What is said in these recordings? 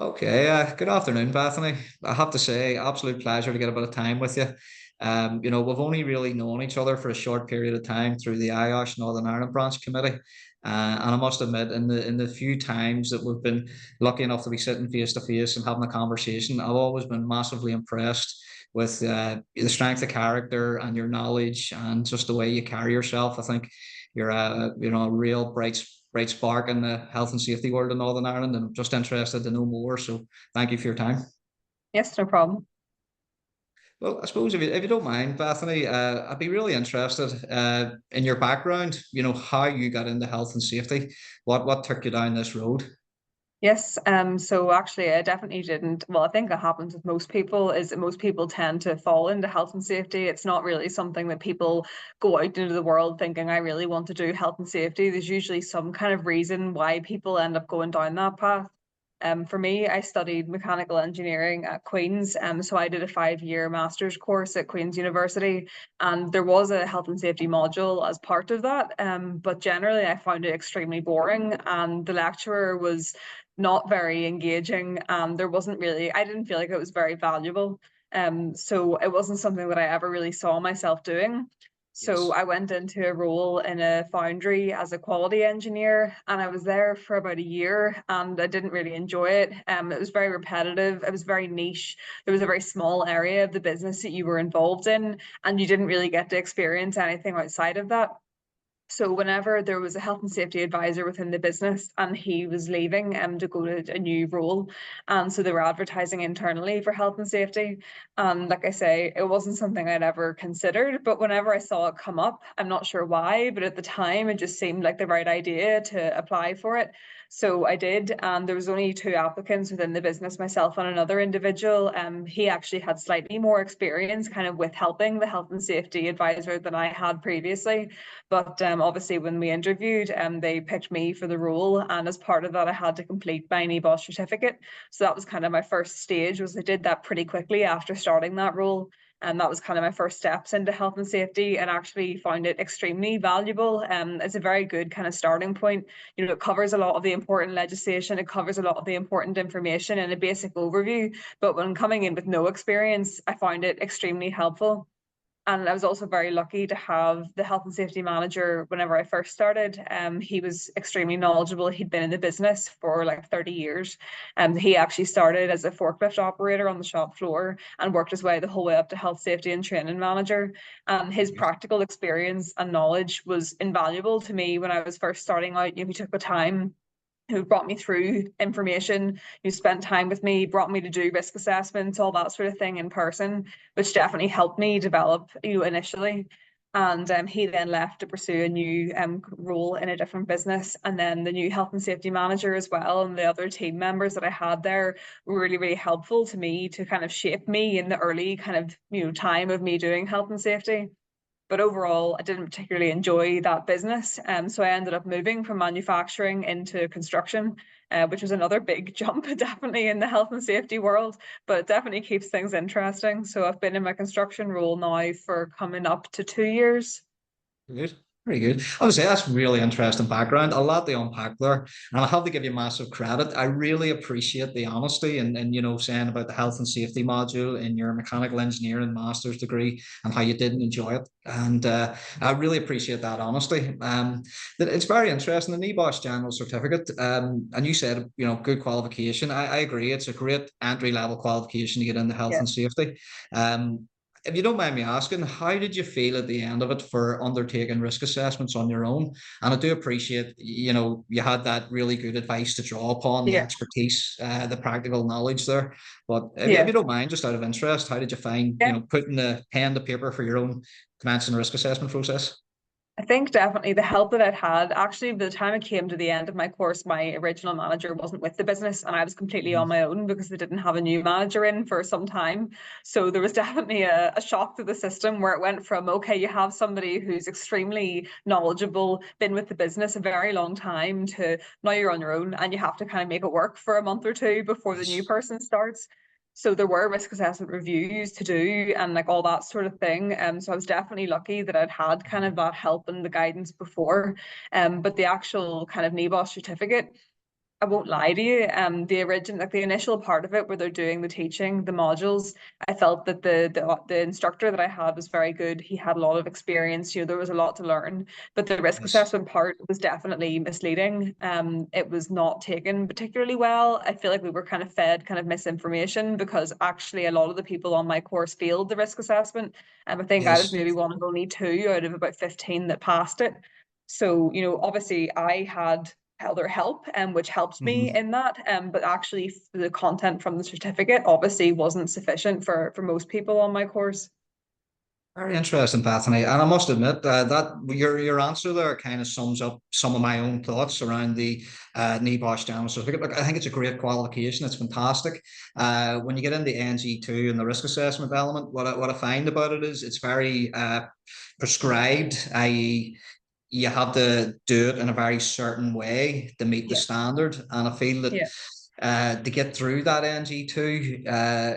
Okay, good afternoon, Bethany. I have to say, absolute pleasure to get a bit of time with you. We've only really known each other for a short period of time through the IOSH Northern Ireland Branch Committee. And I must admit, in the few times that we've been lucky enough to be sitting face to face and having a conversation, I've always been massively impressed with the strength of character and your knowledge and just the way you carry yourself. I think you're a real bright spark in the health and safety world in Northern Ireland, and I'm just interested to know more. So thank you for your time. Yes, no problem. Well, I suppose if you don't mind, Bethany, I'd be really interested in your background. You know how you got into health and safety. What took you down this road? Yes, so actually I definitely didn't. Well, I think it happens with most people is that most people tend to fall into health and safety. It's not really something that people go out into the world thinking I really want to do health and safety. There's usually some kind of reason why people end up going down that path. For me, I studied mechanical engineering at Queen's. So I did a 5-year master's course at Queen's University, and there was a health and safety module as part of that. But generally, I found it extremely boring, and the lecturer was not very engaging. There wasn't really, I didn't feel like it was very valuable. So it wasn't something that I ever really saw myself doing. So Yes. I went into a role in a foundry as a quality engineer, and I was there for about a year, and I didn't really enjoy it. It was very repetitive. It was very niche. There was a very small area of the business that you were involved in, and you didn't really get to experience anything outside of that. So whenever there was a health and safety advisor within the business and he was leaving to go to a new role, and so they were advertising internally for health and safety. And like I say, it wasn't something I'd ever considered, but whenever I saw it come up, I'm not sure why, but at the time it just seemed like the right idea to apply for it. So I did, and there was only 2 applicants within the business, myself and another individual. He actually had slightly more experience kind of with helping the health and safety advisor than I had previously. But obviously, when we interviewed, they picked me for the role, and as part of that, I had to complete my NEBOSH certificate. So that was kind of my first stage. Was I did that pretty quickly after starting that role, and that was kind of my first steps into health and safety, and actually found it extremely valuable. It's a very good kind of starting point. You know, it covers a lot of the important legislation, it covers a lot of the important information in a basic overview. But when coming in with no experience, I found it extremely helpful. And I was also very lucky to have the health and safety manager whenever I first started. He was extremely knowledgeable. He'd been in the business for like 30 years. He actually started as a forklift operator on the shop floor and worked his way the whole way up to health, safety, and training manager. His practical experience and knowledge was invaluable to me when I was first starting out. You know, he took the time, who brought me through information, who spent time with me, brought me to do risk assessments, all that sort of thing in person, which definitely helped me develop, initially. And he then left to pursue a new role in a different business. And then the new health and safety manager as well, and the other team members that I had there were really, really helpful to me to kind of shape me in the early kind of, time of me doing health and safety. But overall, I didn't particularly enjoy that business. So I ended up moving from manufacturing into construction, which was another big jump, definitely in the health and safety world, but it definitely keeps things interesting. So I've been in my construction role now for coming up to 2 years. Good. Very good. I would say that's really interesting background. A lot to unpack there. And I have to give you massive credit. I really appreciate the honesty and saying about the health and safety module in your mechanical engineering master's degree and how you didn't enjoy it. And I really appreciate that honesty. It's very interesting. The NEBOSH General Certificate, and you said, good qualification. I agree. It's a great entry level qualification to get into health Yeah. and safety. If you don't mind me asking, how did you feel at the end of it for undertaking risk assessments on your own? And I do appreciate, you had that really good advice to draw upon, the Yeah. expertise, the practical knowledge there. But if Yeah. you don't mind, just out of interest, how did you find, Yeah. putting the pen to paper for your own commencing risk assessment process? I think definitely the help that I'd had. Actually, by the time it came to the end of my course, my original manager wasn't with the business, and I was completely on my own because they didn't have a new manager in for some time. So there was definitely a shock to the system where it went from, okay, you have somebody who's extremely knowledgeable, been with the business a very long time, to now you're on your own and you have to kind of make it work for a month or two before the new Yes. person starts. So there were risk assessment reviews to do and like all that sort of thing. So I was definitely lucky that I'd had kind of that help and the guidance before. But the actual kind of NEBOSH certificate, I won't lie to you. The original, like the initial part of it, where they're doing the teaching, the modules, I felt that the instructor that I had was very good. He had a lot of experience. There was a lot to learn. But the risk Yes. assessment part was definitely misleading. It was not taken particularly well. I feel like we were kind of fed kind of misinformation, because actually a lot of the people on my course failed the risk assessment. I think I was Yes. maybe one of only two out of about 15 that passed it. So, obviously I had other help, which helped me Mhm. in that. But actually the content from the certificate obviously wasn't sufficient for most people on my course. Very interesting, Bethany. And I must admit that your answer there kind of sums up some of my own thoughts around the NEBOSH General Certificate. Look, I think it's a great qualification. It's fantastic. When you get into NG2 and the risk assessment element, what I find about it is it's very prescribed, i.e., you have to do it in a very certain way to meet the Yeah, standard. And I feel that yeah, to get through that NG2,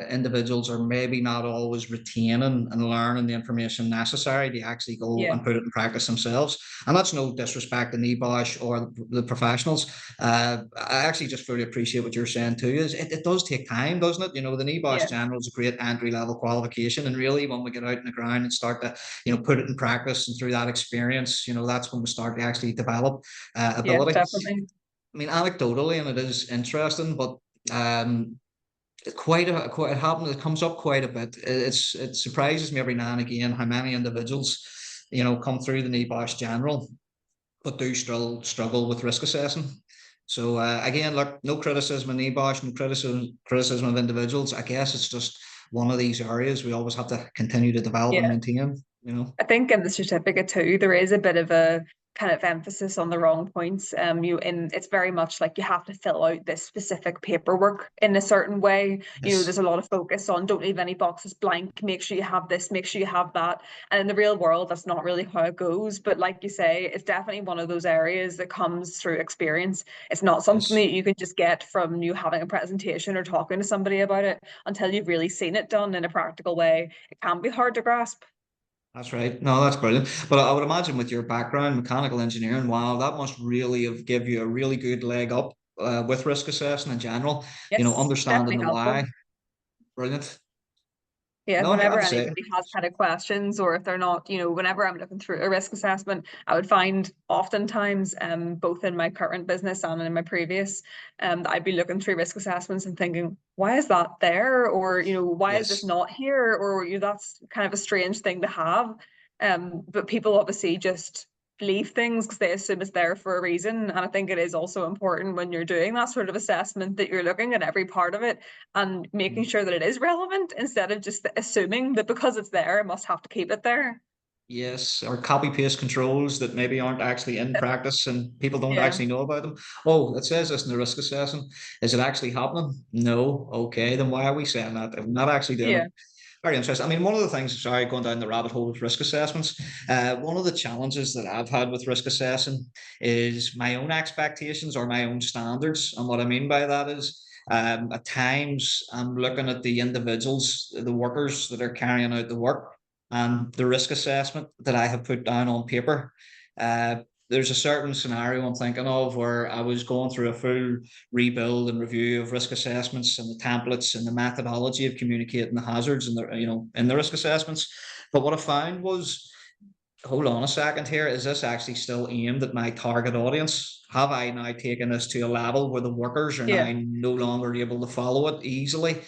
individuals are maybe not always retaining and learning the information necessary to actually go yeah, and put it in practice themselves. And that's no disrespect to NEBOSH or the professionals. I actually just fully appreciate what you're saying too. Is it does take time, doesn't it? The NEBOSH yeah, General is a great entry level qualification, and really when we get out in the ground and start to put it in practice and through that experience, that's when we start to actually develop yeah, ability. definitely. I mean, anecdotally, and it is interesting, but um, quite it happens. It comes up quite a bit. It surprises me every now and again how many individuals, come through the NEBOSH General, but do still struggle with risk assessing. So again, look, no criticism of NEBOSH, no criticism of individuals. I guess it's just one of these areas we always have to continue to develop and Yeah. maintain. I think in the certificate too, there is a bit of a kind of emphasis on the wrong points. It's very much like you have to fill out this specific paperwork in a certain way. Yes, There's a lot of focus on don't leave any boxes blank, make sure you have this, make sure you have that. And in the real world, that's not really how it goes. But like you say, it's definitely one of those areas that comes through experience. It's not something yes. that you can just get from you having a presentation or talking to somebody about it until you've really seen it done in a practical way. It can be hard to grasp. That's right. No, that's brilliant. But I would imagine with your background, mechanical engineering, wow, that must really have give you a really good leg up with risk assessing in general. Yes, Understanding definitely the why. helpful. Brilliant. Yeah, No, I have whenever to say, anybody has kind of questions, or if they're not, whenever I'm looking through a risk assessment, I would find oftentimes, both in my current business and in my previous, that I'd be looking through risk assessments and thinking, why is that there? Or, why is this yes, not here? Or, that's kind of a strange thing to have. But people obviously just leave things because they assume it's there for a reason. And I think it is also important when you're doing that sort of assessment that you're looking at every part of it and making sure that it is relevant instead of just assuming that because it's there, I must have to keep it there. yes, or copy paste controls that maybe aren't actually in practice and people don't Yeah, actually know about them. Oh, it says this in the risk assessment. Is it actually happening? No. Okay, then why are we saying that if we're not actually doing it? yeah, Very interesting. I mean, one of the things, sorry, going down the rabbit hole with risk assessments, one of the challenges that I've had with risk assessing is my own expectations or my own standards. And what I mean by that is, at times I'm looking at the individuals, the workers that are carrying out the work, and the risk assessment that I have put down on paper. Uh, there's a certain scenario I'm thinking of where I was going through a full rebuild and review of risk assessments and the templates and the methodology of communicating the hazards and the risk assessments. But what I found was, hold on a second here, is this actually still aimed at my target audience? Have I now taken this to a level where the workers are yeah, now no longer able to follow it easily?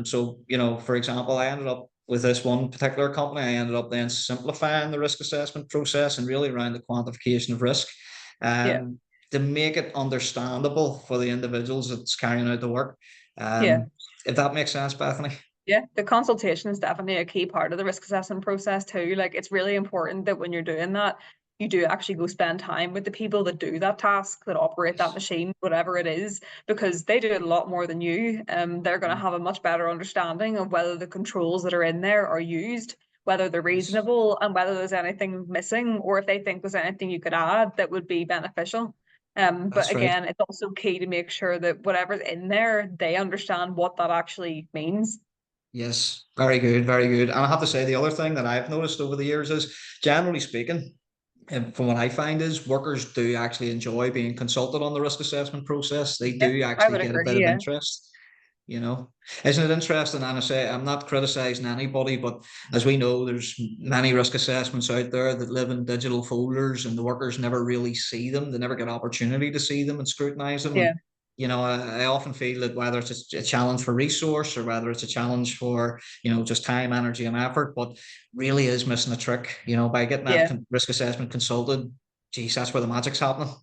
So, for example, I ended up with this one particular company, I ended up then simplifying the risk assessment process and really around the quantification of risk. yeah, Um, to make it understandable for the individuals that's carrying out the work. yeah. If that makes sense, Bethany. Yeah, the consultation is definitely a key part of the risk assessment process too. Like it's really important that when you're doing that, you do actually go spend time with the people that do that task, that operate that Yes. machine, whatever it is, because they do it a lot more than you. They're going to have a much better understanding of whether the controls that are in there are used, whether they're Yes. reasonable, and whether there's anything missing, or if they think there's anything you could add that would be beneficial. But That's right. again, it's also key to make sure that whatever's in there, they understand what that actually means. Yes, very good, very good. And I have to say, the other thing that I've noticed over the years is, generally speaking, And from what I find is workers do actually enjoy being consulted on the risk assessment process. They Yeah, do I actually would get a agree. bit of Yeah. interest, you know. Isn't it interesting? And I say I'm not criticizing anybody, but as we know, there's many risk assessments out there that live in digital folders, and the workers never really see them. They never get opportunity to see them and scrutinize them. And Yeah. I often feel that whether it's a challenge for resource or whether it's a challenge for just time, energy, and effort, but really is missing a trick. By getting that Yeah. risk assessment consulted, geez, that's where the magic's happening.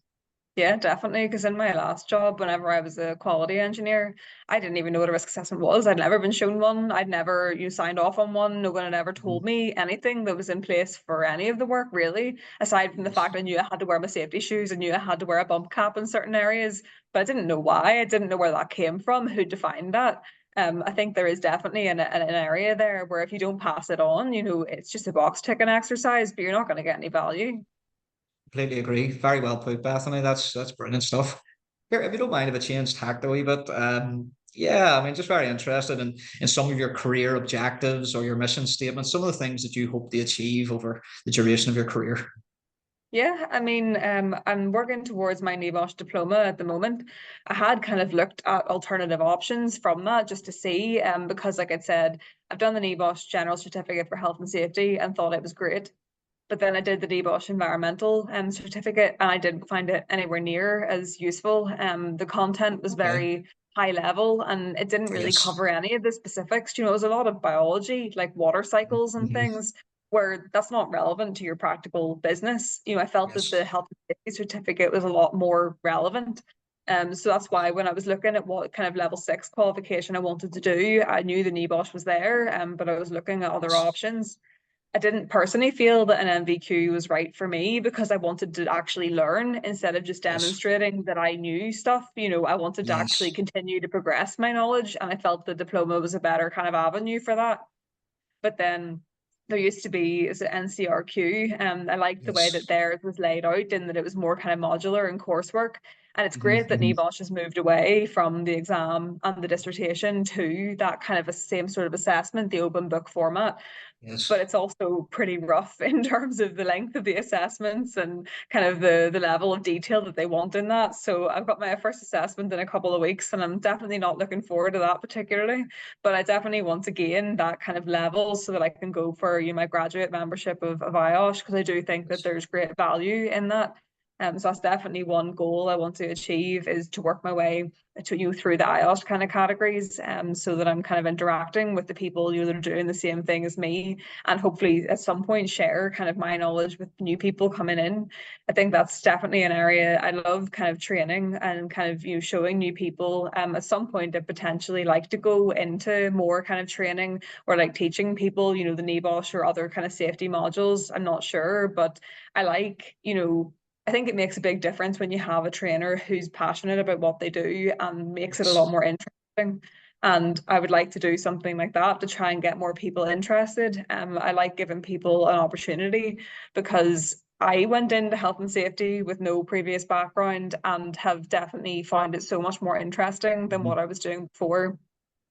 Yeah, definitely. Because in my last job, whenever I was a quality engineer, I didn't even know what a risk assessment was. I'd never been shown one. I'd never signed off on one. No one had ever told Mhm. me anything that was in place for any of the work, really, aside from the Yes. fact I knew I had to wear my safety shoes. I knew I had to wear a bump cap in certain areas, but I didn't know why. I didn't know where that came from, who defined that. I think there is definitely an area there where if you don't pass it on, it's just a box ticking exercise, but you're not going to get any value. Completely agree. Very well put, Bethany. That's brilliant stuff. Here, if you don't mind if I change tact a wee bit, yeah, I mean, just very interested in some of your career objectives or your mission statements, some of the things that you hope to achieve over the duration of your career. Yeah, I mean, I'm working towards my NIBOSH diploma at the moment. I had kind of looked at alternative options from that just to see, because like I said, I've done the NIBOSH General Certificate for Health and Safety and thought it was great. But then I did the NIBOSH Environmental certificate and I didn't find it anywhere near as useful. The content was Okay. very high level and it didn't really Yes. cover any of the specifics. It was a lot of biology, like water cycles and Mhm. things where that's not relevant to your practical business. I felt that the Yes. health and safety certificate was a lot more relevant. So that's why when I was looking at what kind of level 6 qualification I wanted to do, I knew the NIBOSH was there, but I was looking at other Yes. options. I didn't personally feel that an MVQ was right for me because I wanted to actually learn instead of just Yes. demonstrating that I knew stuff. I wanted to actually Yes. continue to progress my knowledge, and I felt the diploma was a better kind of avenue for that. But then there used to be is it NCRQ, and I liked the way that Yes. theirs was laid out in that it was more kind of modular and coursework. And it's Mhm. great that Mhm. NIBOSH has moved away from the exam and the dissertation to that kind of a same sort of assessment, the open book format, but Yes. it's also pretty rough in terms of the length of the assessments and kind of the level of detail that they want in that. So I've got my first assessment in a couple of weeks and I'm definitely not looking forward to that particularly. But I definitely want to gain that kind of level so that I can go for my graduate membership of IOSH because I do think that Yes. there's great value in that. So that's definitely one goal I want to achieve is to work my way to through the IOSH kind of categories, so that I'm kind of interacting with the people that are doing the same thing as me and hopefully at some point share kind of my knowledge with new people coming in. I think that's definitely an area I love kind of training and kind of showing new people. At some point I potentially like to go into more kind of training or like teaching people, the NEBOSH or other kind of safety modules. I'm not sure, but I like, I think it makes a big difference when you have a trainer who's passionate about what they do and makes it a lot Yes. more interesting. And I would like to do something like that to try and get more people interested. I like giving people an opportunity because I went into health and safety with no previous background and have definitely found it so much more interesting than Mhm. what I was doing before.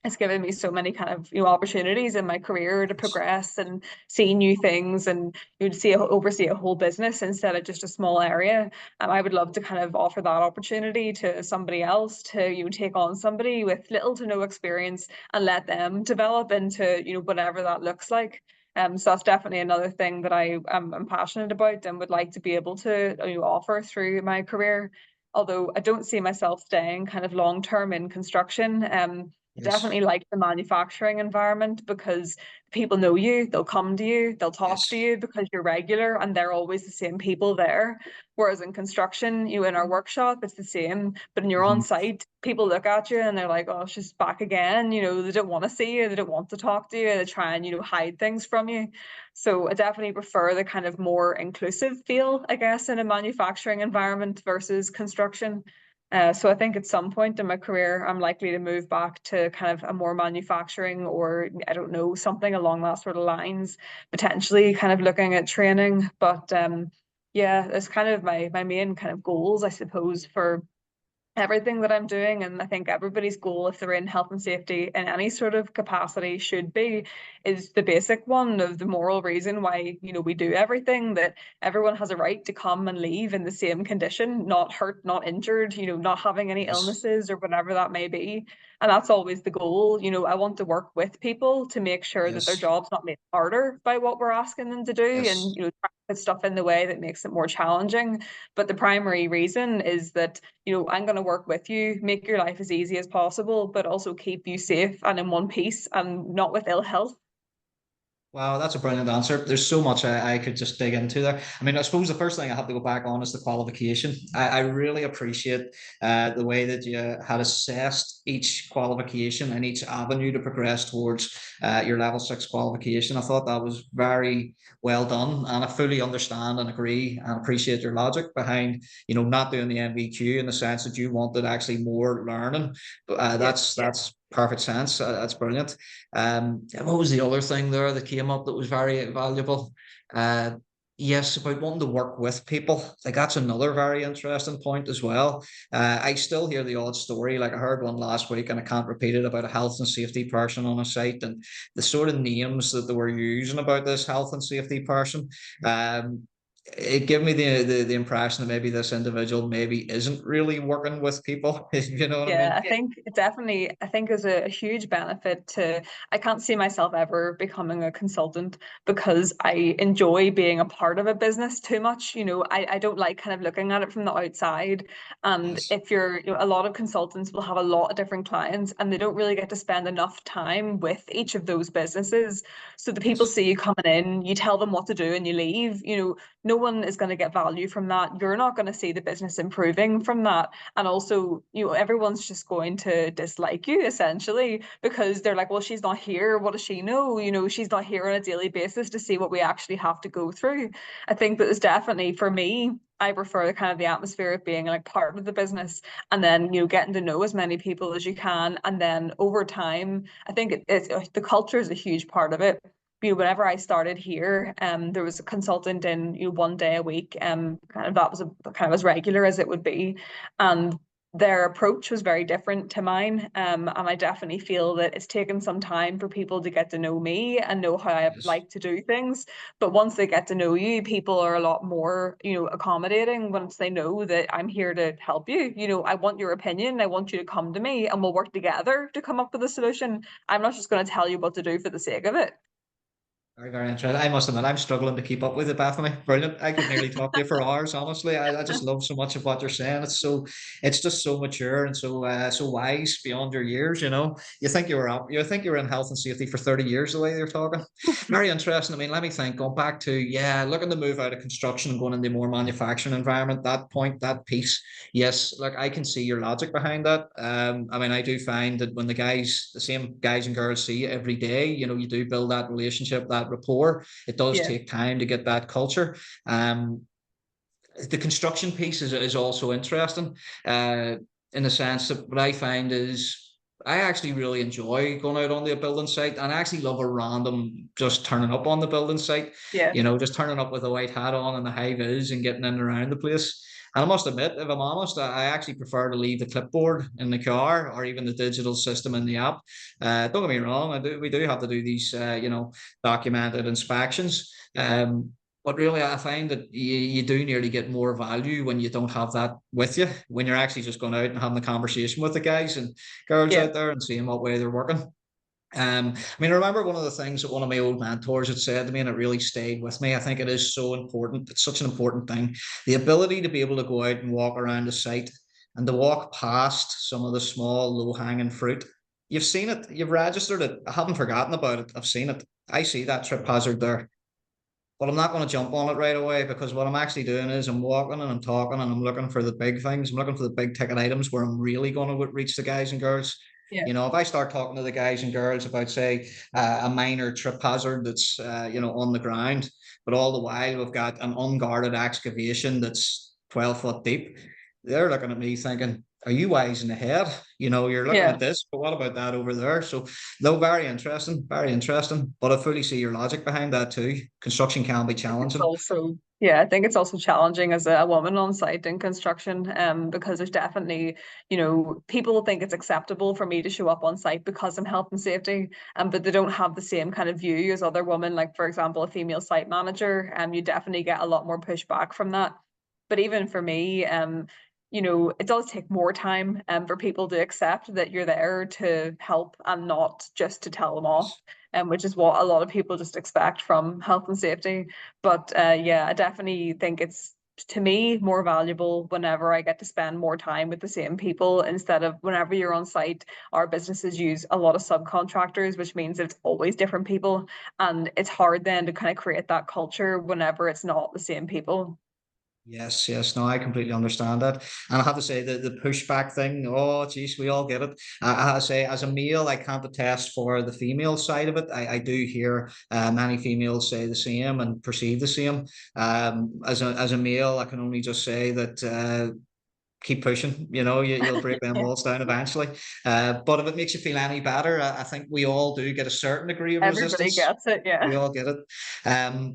It's given me so many kind of opportunities in my career to Yes. progress and see new things and you'd see oversee a whole business instead of just a small area. I would love to kind of offer that opportunity to somebody else to take on somebody with little to no experience and let them develop into whatever that looks like. So that's definitely another thing that I'm passionate about and would like to be able to offer through my career. Although I don't see myself staying kind of long term in construction. Yes. Definitely like the manufacturing environment because people know you, they'll come to you, they'll talk to Yes. you because you're regular and they're always the same people there. Whereas in construction, in our workshop, it's the same. But when you're on Mhm. site, people look at you and they're like, oh, she's back again. They don't want to see you, they don't want to talk to you, they try and, hide things from you. So I definitely prefer the kind of more inclusive feel, I guess, in a manufacturing environment versus construction. So I think at some point in my career, I'm likely to move back to kind of a more manufacturing or I don't know, something along that sort of lines, potentially kind of looking at training. But yeah, that's kind of my main kind of goals, I suppose, for everything that I'm doing. And I think everybody's goal, if they're in health and safety in any sort of capacity, should be is the basic one of the moral reason why, we do everything, that everyone has a right to come and leave in the same condition, not hurt, not injured, not having any Yes. illnesses or whatever that may be. And that's always the goal. I want to work with people to make sure that their Yes. job's not made harder by what we're asking them to do, and Yes. try to put stuff in the way that makes it more challenging. But the primary reason is that I'm going to work with you, make your life as easy as possible, but also keep you safe and in one piece and not with ill health. Wow, that's a brilliant answer. There's so much I could just dig into there. I mean, I suppose the first thing I have to go back on is the qualification. I really appreciate the way that you had assessed each qualification and each avenue to progress towards your level six qualification. I thought that was very well done, and I fully understand and agree and appreciate your logic behind, not doing the MVQ in the sense that you wanted actually more learning. But Yeah. that's perfect sense. That's brilliant. What was the other thing there that came up that was very valuable? Uh, yes, about wanting to work with people. Like that's another very interesting point as well. I still hear the odd story. Like I heard one last week, and I can't repeat it, about a health and safety person on a site, and the sort of names that they were using about this health and safety person. Um, it gave me the impression that maybe this individual maybe isn't really working with people. You know what I Yeah, mean? I think it definitely, I think is a huge benefit to, I can't see myself ever becoming a consultant because I enjoy being a part of a business too much. I don't like kind of looking at it from the outside. And Yes. if you're, a lot of consultants will have a lot of different clients and they don't really get to spend enough time with each of those businesses. So the people Yes. see you coming in, you tell them what to do and you leave. No one is going to get value from that. You're not going to see the business improving from that. And also, everyone's just going to dislike you essentially because they're like, well, she's not here, what does she know? She's not here on a daily basis to see what we actually have to go through. I think that is definitely, for me, I prefer the kind of the atmosphere of being like part of the business, and then getting to know as many people as you can, and then over time I think it's the culture is a huge part of it. Whenever I started here, there was a consultant in, one day a week, kind of that was kind of as regular as it would be, and their approach was very different to mine. And I definitely feel that it's taken some time for people to get to know me and know how I Yes. like to do things. But once they get to know you, people are a lot more, accommodating once they know that I'm here to help you. I want your opinion. I want you to come to me and we'll work together to come up with a solution. I'm not just going to tell you what to do for the sake of it. Very, very interesting. I must admit, I'm struggling to keep up with it, Bethany. Brilliant. I could nearly talk to you for hours, honestly. I just love so much of what you're saying. It's just so mature and so wise beyond your years, you know. You think you were in health and safety for 30 years the way you're talking. Very interesting. I mean, let me think, going back to, yeah, looking to move out of construction and going into a more manufacturing environment, that point, that piece. Yes, look, I can see your logic behind that. I mean, I do find that when the same guys and girls see you every day, you do build that relationship, that rapport. It does Yeah. take time to get that culture. Um, the construction piece is also interesting, uh, in the sense that what I find is I actually really enjoy going out on the building site, and I actually love a random just turning up on the building site, Yeah. just turning up with a white hat on and the high vis and getting in and around the place. And I must admit, if I'm honest, I actually prefer to leave the clipboard in the car or even the digital system in the app. Don't get me wrong, we do have to do these, documented inspections. But really, I find that you do nearly get more value when you don't have that with you, when you're actually just going out and having a conversation with the guys and girls Yeah. out there and seeing what way they're working. I mean, I remember one of the things that one of my old mentors had said to me, and it really stayed with me. I think it is so important. It's such an important thing. The ability to be able to go out and walk around a site and to walk past some of the small, low hanging fruit. You've seen it, you've registered it. I haven't forgotten about it. I've seen it. I see that trip hazard there. But I'm not going to jump on it right away, because what I'm actually doing is I'm walking and I'm talking and I'm looking for the big things. I'm looking for the big ticket items where I'm really going to reach the guys and girls. Yeah. If I start talking to the guys and girls about, say, a minor trip hazard that's, on the ground, but all the while we've got an unguarded excavation that's 12 foot deep, they're looking at me thinking, are you wise in the head? You're looking Yeah. at this, but what about that over there? So, no, very interesting, very interesting. But I fully see your logic behind that too. Construction can be It's challenging. also, yeah, I think it's also challenging as a woman on site in construction, because there's definitely, people think it's acceptable for me to show up on site because I'm health and safety, but they don't have the same kind of view as other women. Like, for example, a female site manager, you definitely get a lot more pushback from that. But even for me, it does take more time for people to accept that you're there to help and not just to tell them off, which is what a lot of people just expect from health and safety. But yeah, I definitely think it's, to me, more valuable whenever I get to spend more time with the same people instead of whenever you're on site. Our businesses use a lot of subcontractors, which means it's always different people. And it's hard then to kind of create that culture whenever it's not the same people. Yes, yes, no, I completely understand that. And I have to say the pushback thing, oh geez, we all get it. I have to say, as a male, I can't attest for the female side of it. I do hear many females say the same and perceive the same. As a male, I can only just say that keep pushing. You'll break them Yeah. walls down eventually. But if it makes you feel any better, I think we all do get a certain degree of Everybody resistance. gets it, We yeah. all get it.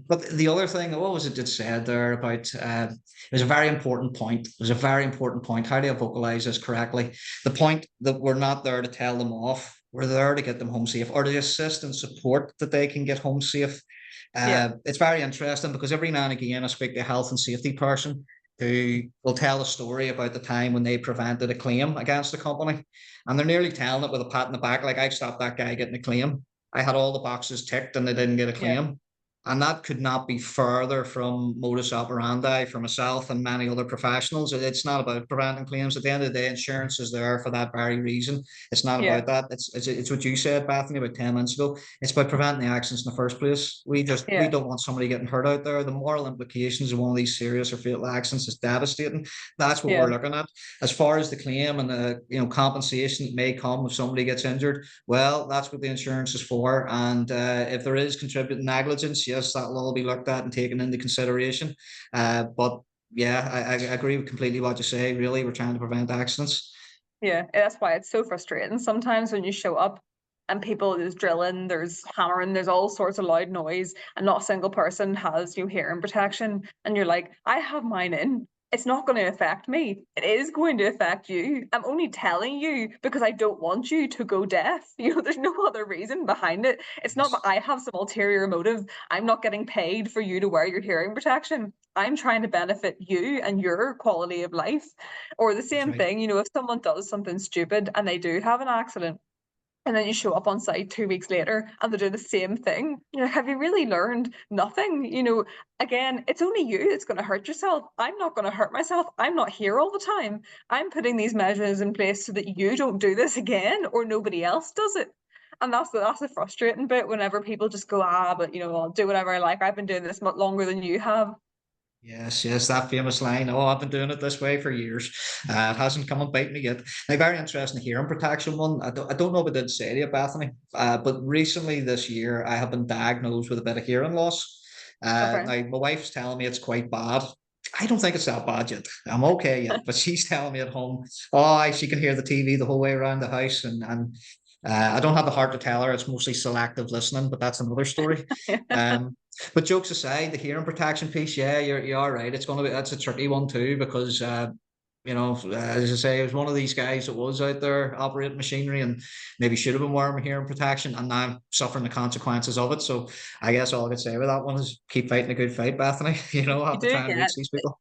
But the other thing, what was it that said there about it was a very important point. It was a very important point. How do I vocalize this correctly? The point that we're not there to tell them off. We're there to get them home safe or to assist and support that they can get home safe. Yeah, It's very interesting because every now and again I speak to a health and safety person who will tell a story about the time when they prevented a claim against the company. And they're nearly telling it with a pat in the back, like, I stopped that guy getting a claim. I had all the boxes ticked and they didn't get a yeah, claim. And that could not be further from modus operandi for myself and many other professionals. It's not about preventing claims. At the end of the day, insurance is there for that very reason. It's not yeah, about that. It's what you said, Bethany, about 10 minutes ago. It's about preventing the accidents in the first place. We yeah, don't want somebody getting hurt out there. The moral implications of one of these serious or fatal accidents is devastating. That's what we're yeah, looking at. As far as the claim and the compensation that may come if somebody gets injured, well, that's what the insurance is for. And if there is contributing negligence, yes, that will all be looked at and taken into consideration. But yeah, I agree with completely what you say. Really, we're trying to prevent accidents. yeah. That's why it's so frustrating sometimes when you show up and people, there's drilling, there's hammering, there's all sorts of loud noise, and not a single person has hearing protection. And you're like, I have mine in. It's not going to affect me. It is going to affect you. I'm only telling you because I don't want you to go deaf. There's no other reason behind it. It's not that Yes, I have some ulterior motive. I'm not getting paid for you to wear your hearing protection. I'm trying to benefit you and your quality of life. Or the that's same right. thing, if someone does something stupid and they do have an accident, and then you show up on site 2 weeks later and they do the same thing. Have you really learned nothing? Again, it's only you that's going to hurt yourself. I'm not going to hurt myself. I'm not here all the time. I'm putting these measures in place so that you don't do this again or nobody else does it. And that's the frustrating bit whenever people just go, but I'll do whatever I like. I've been doing this much longer than you have. Yes, yes, that famous line. Oh, I've been doing it this way for years. It hasn't come and bite me yet. Now, very interesting hearing protection one. I don't know if I did say to you, Bethany, but recently this year I have been diagnosed with a bit of hearing loss. Okay. Now, my wife's telling me it's quite bad. I don't think it's that bad yet. I'm okay yet, but she's telling me at home, oh, she can hear the TV the whole way around the house, and I don't have the heart to tell her. It's mostly selective listening, but that's another story. Um, but jokes aside, the hearing protection piece, yeah, you're right. That's a tricky one too because as I say, I was one of these guys that was out there operating machinery and maybe should have been wearing hearing protection, and now I'm suffering the consequences of it. So I guess all I could say with that one is keep fighting a good fight, Bethany. I You have to do try and get reach these people.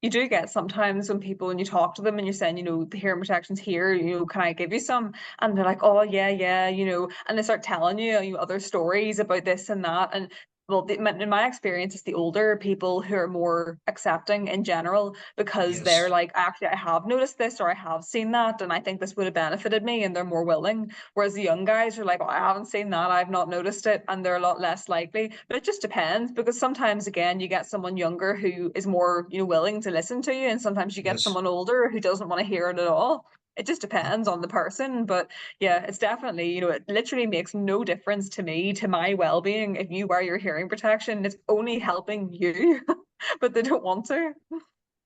you do get sometimes when people, when you talk to them and you're saying, the hearing protection's here, can I give you some? And they're like, oh yeah, yeah, and they start telling you, other stories about this and that. And well, in my experience, it's the older people who are more accepting in general because they're Yes, like, actually, I have noticed this or I have seen that, and I think this would have benefited me, and they're more willing. Whereas the young guys are like, oh, I haven't seen that, I've not noticed it, and they're a lot less likely. But it just depends because sometimes, again, you get someone younger who is more, willing to listen to you, and sometimes you get yes. someone older who doesn't want to hear it at all. It just depends on the person. But yeah, it's definitely, it literally makes no difference to me, to my well-being, if you wear your hearing protection. It's only helping you, but they don't want to.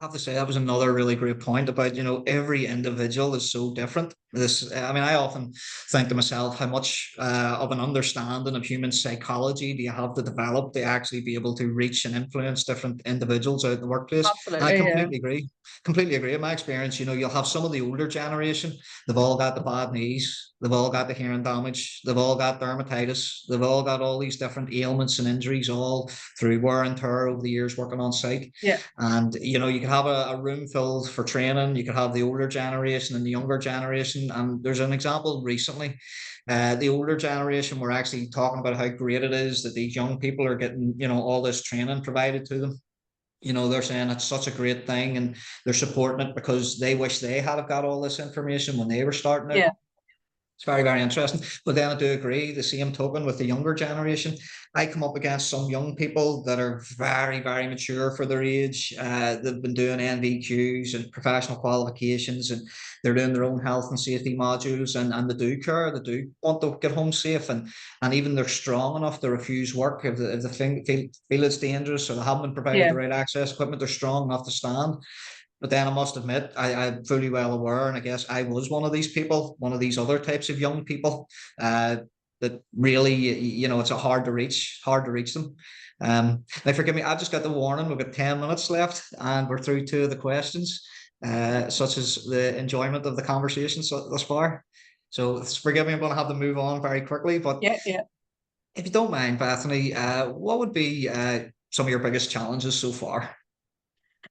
have to say that was another really great point about, every individual is so different. I mean, I often think to myself, how much of an understanding of human psychology do you have to develop to actually be able to reach and influence different individuals out in the workplace? And I Absolutely, yeah. completely agree. Completely agree. In my experience, you'll have some of the older generation, they've all got the bad knees, they've all got the hearing damage, they've all got dermatitis, they've all got all these different ailments and injuries, all through wear and tear over the years working on site. Yeah. And you could have a room filled for training. You could have the older generation and the younger generation. And there's an example recently. The older generation were actually talking about how great it is that these young people are getting, all this training provided to them. They're saying it's such a great thing, and they're supporting it because they wish they had have got all this information when they were starting out. Yeah. It's very, very interesting. But then I do agree, the same token with the younger generation. I come up against some young people that are very, very mature for their age. They've been doing NVQs and professional qualifications, and they're doing their own health and safety modules, and they do care, they do want to get home safe, and even they're strong enough to refuse work if they feel it's dangerous or they haven't been provided Yeah. the right access equipment. They're strong enough to stand. But then I must admit, I'm fully well aware, and I guess I was one of these people, one of these other types of young people, uh, that really, it's a hard to reach them. Now, forgive me, I've just got the warning. We've got 10 minutes left, and we're through two of the questions, such as the enjoyment of the conversation thus far. So forgive me, I'm going to have to move on very quickly. But Yeah. Yeah. if you don't mind, Bethany, what would be some of your biggest challenges so far?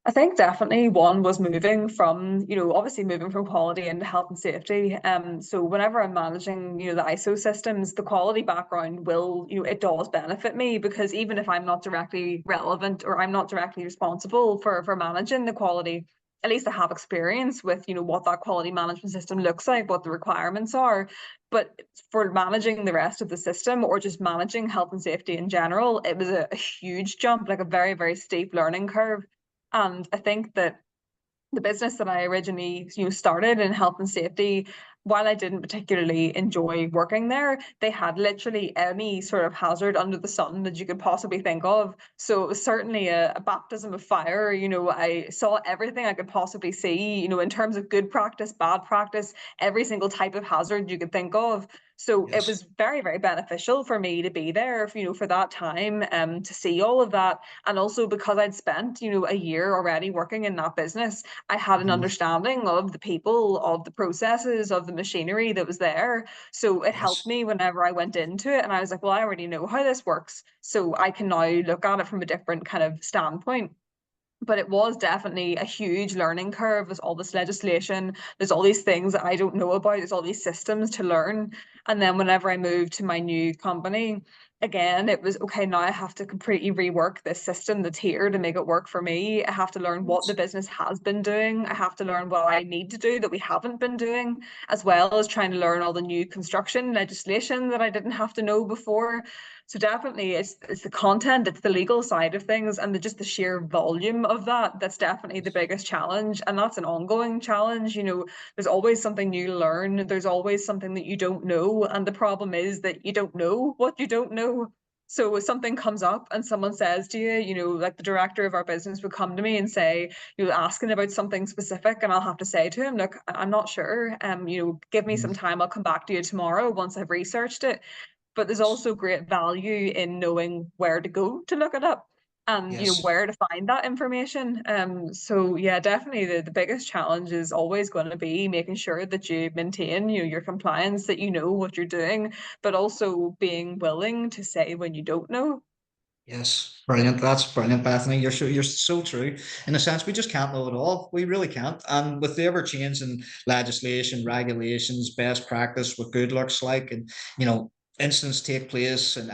I think definitely one was moving from, obviously moving from quality into health and safety. So whenever I'm managing, the ISO systems, the quality background will, it does benefit me, because even if I'm not directly relevant or I'm not directly responsible for managing the quality, at least I have experience with, what that quality management system looks like, what the requirements are. But for managing the rest of the system, or just managing health and safety in general, it was a huge jump, like a very, very steep learning curve. And I think that the business that I originally, started in health and safety, while I didn't particularly enjoy working there, they had literally any sort of hazard under the sun that you could possibly think of. So it was certainly a baptism of fire. I saw everything I could possibly see, in terms of good practice, bad practice, every single type of hazard you could think of. So it Yes. was very, very beneficial for me to be there, for that time, to see all of that. And also because I'd spent, a year already working in that business, I had an Mhm. understanding of the people, of the processes, of the machinery that was there. So it helped Yes. me whenever I went into it. And I was like, well, I already know how this works. So I can now look at it from a different kind of standpoint. But it was definitely a huge learning curve. There's all this legislation, there's all these things that I don't know about, there's all these systems to learn. And then whenever I moved to my new company, again, it was okay, now I have to completely rework this system that's here to make it work for me. I have to learn what the business has been doing. I have to learn what I need to do that we haven't been doing, as well as trying to learn all the new construction legislation that I didn't have to know before. So definitely it's the content, it's the legal side of things, and just the sheer volume of that's definitely the biggest challenge. And that's an ongoing challenge. There's always something new to learn. There's always something that you don't know. And the problem is that you don't know what you don't know. So if something comes up and someone says to you, like the director of our business would come to me and say, asking about something specific, and I'll have to say to him, look, I'm not sure. Give me some time. I'll come back to you tomorrow once I've researched it. But there's also great value in knowing where to go to look it up, and Yes. where to find that information. So yeah, definitely the biggest challenge is always going to be making sure that you maintain your compliance, that you know what you're doing, but also being willing to say when you don't know. Yes, brilliant. That's brilliant, Bethany. You're so true. In a sense, we just can't know it all. We really can't. And with the ever changing legislation, regulations, best practice, what good looks like, and incidents take place, and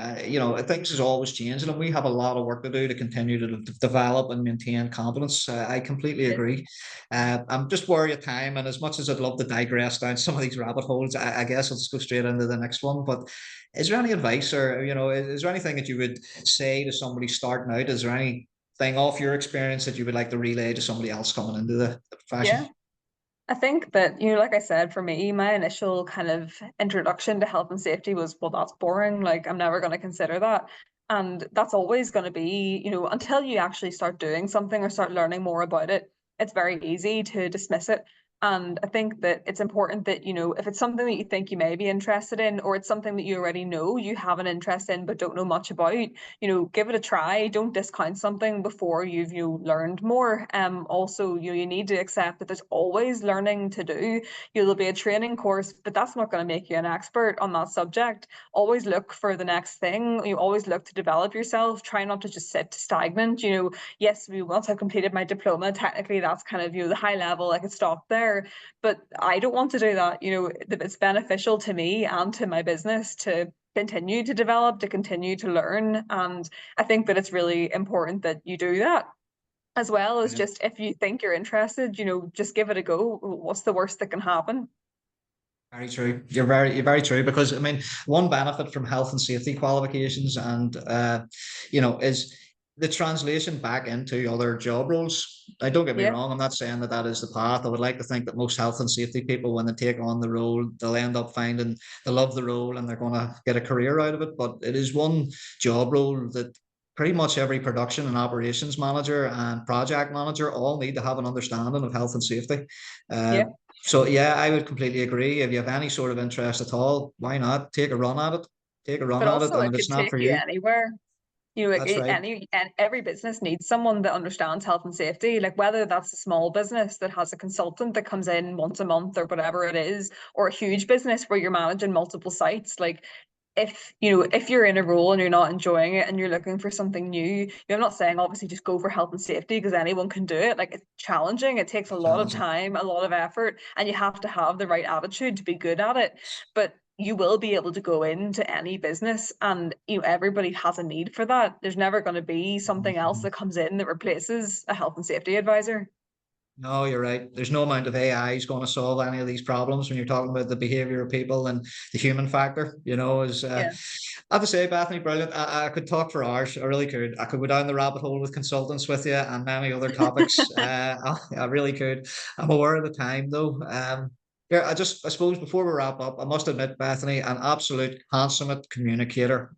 things is always changing, and we have a lot of work to do to continue to develop and maintain competence. I completely Yeah. agree. I'm just worried of time, and as much as I'd love to digress down some of these rabbit holes, I guess I'll just go straight into the next one. But is there any advice, or is there anything that you would say to somebody starting out? Is there anything off your experience that you would like to relay to somebody else coming into the profession? Yeah. I think that, like I said, for me, my initial kind of introduction to health and safety was, well, that's boring. Like, I'm never going to consider that. And that's always going to be, until you actually start doing something or start learning more about it. it's very easy to dismiss it. And I think that it's important that, if it's something that you think you may be interested in, or it's something that you already know you have an interest in but don't know much about, give it a try. Don't discount something before you've learned more. Also, you need to accept that there's always learning to do. There'll be a training course, but that's not going to make you an expert on that subject. Always look for the next thing. You always look to develop yourself. Try not to just sit stagnant. Yes, once I've completed my diploma, technically that's kind of the high level. I could stop there, but I don't want to do that. It's beneficial to me and to my business to continue to develop, to continue to learn. And I think that it's really important that you do that, as well as Yeah. just, if you think you're interested, just give it a go. What's the worst that can happen? Very true. You're very true, because I mean, one benefit from health and safety qualifications and is the translation back into other job roles. I don't get me Yeah, wrong. I'm not saying that that is the path. I would like to think that most health and safety people, when they take on the role, they'll end up finding they love the role and they're going to get a career out of it. But it is one job role that pretty much every production and operations manager and project manager all need to have an understanding of health and safety. Uh, yeah. so yeah, I would completely agree. If you have any sort of interest at all, why not take a run at it? Take a run But at it, also, and it if it's could not take for you you, anywhere. that's right. And every business needs someone that understands health and safety, like whether that's a small business that has a consultant that comes in once a month or whatever it is, or a huge business where you're managing multiple sites. Like, if you're in a role and you're not enjoying it and you're looking for something new, I'm not saying obviously just go for health and safety, because anyone can do it. Like, it's challenging, it takes a It's lot of challenging. time, a lot of effort, and you have to have the right attitude to be good at it. But you will be able to go into any business, and everybody has a need for that. There's never going to be something else Mhm. that comes in that replaces a health and safety advisor. No, you're right. There's no amount of AI is going to solve any of these problems when you're talking about the behavior of people and the human factor. Is Yeah. I have to say, Bethany, brilliant. I could talk for hours. I really could. I could go down the rabbit hole with consultants with you and many other topics. I really could. I'm aware of the time though. Yeah, I suppose before we wrap up, I must admit, Bethany, an absolute consummate communicator.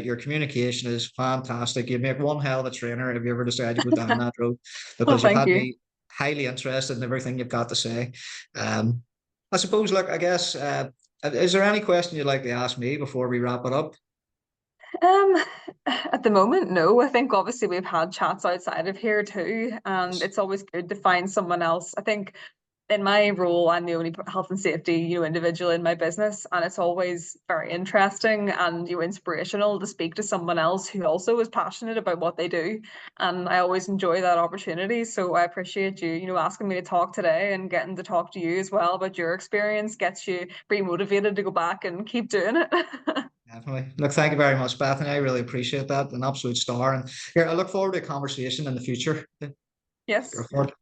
Your communication is fantastic. You make one hell of a trainer if you ever decide to go down that road, Well, because you've thank had you. me highly interested in everything you've got to say. Um, I suppose, look, I guess, is there any question you'd like to ask me before we wrap it up? Um, at the moment, no. I think obviously we've had chats outside of here too, and it's always good to find someone else. I think in my role, I'm the only health and safety, individual in my business, and it's always very interesting and inspirational to speak to someone else who also is passionate about what they do. And I always enjoy that opportunity. So I appreciate you, asking me to talk today, and getting to talk to you as well about your experience gets you pretty motivated to go back and keep doing it. Definitely. Look, thank you very much, Bethany. I really appreciate that. An absolute star. And here, I look forward to a conversation in the future. Go Yes. forward.